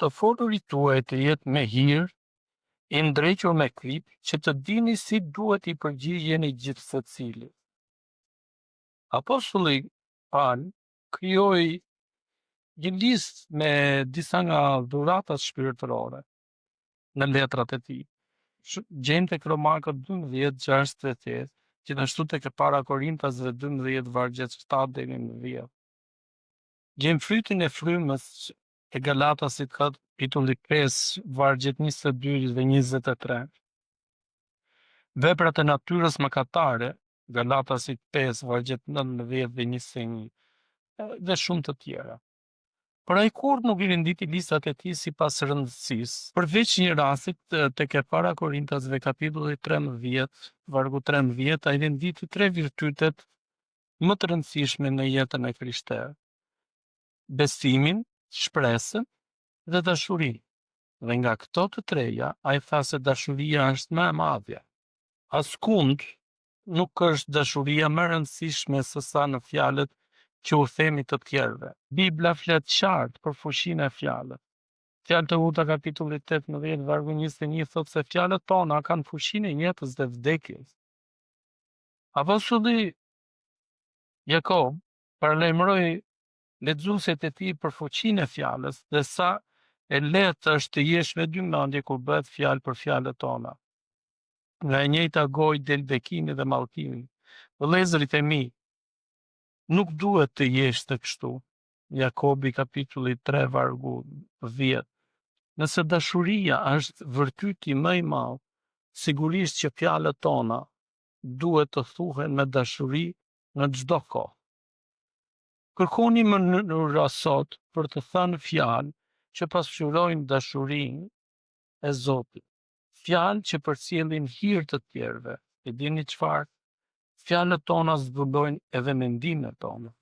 të folurit tuaj të jetë me hir, i ndrequr me klip, që të dini si duhet i përgjigjeni gjithë secilit. Apostulli Paul krijoi një listë me disa nga dhuratat shpirtërore në letrat e tij. Gjejmë tek Romakët 12:6-8, gjithashtu tek e para Korintasve 12:7 deri në 10. Gjejmë frytin e frymës e Galatasit kapitulli 5 vargjet 22 dhe 23. Veprat e natyrës mëkatare, Galatasit 5 vargjet 19 dhe 21, dhe shumë të tjera. Por ai kur nuk i renditi listat e tij sipas rëndësisë, përveç një rasti tek e para Korintasve kapitulli 13 vargu 13, ai renditi 3 virtytet më të rëndësishme në jetën e krishterë: besimin, shpresën dhe dashurinë. Dhe nga këto të treja, ai tha se dashuria është më e madhja. Askund nuk është dashuria më e rëndësishme se sa në fjalët që u themi të tjerëve. Bibla flet qartë për fuqinë e fjalës. Fjalët e Huta kapitulli 18 vargu 21 thotë se fjalët tona kanë fuqinë e jetës dhe vdekjes. Apostulli Jakob paralajmëroi lexuesit e tij për fuqinë e fjalës dhe sa e lehtë është të jesh me dy mendje kur bëhet fjalë për fjalët tona. Nga e njëjta gojë del bekimi dhe mallkimi. Vëllezërit e mi, nuk duhet të jesh të kështu. Jakobi kapitulli 3 vargu 10. Nëse dashuria është vërtyti më i madh, sigurisht që fjalët tona duhet të thuhen me dashuri në çdo kohë. Kërkoni mënyra sot për të thënë fjalë që pasqyrojnë dashurinë e Zotit. Fjalë që përcjellin hir të tjerëve. E dini çfarë? Fjalët tona zbulojnë edhe mendimet tona.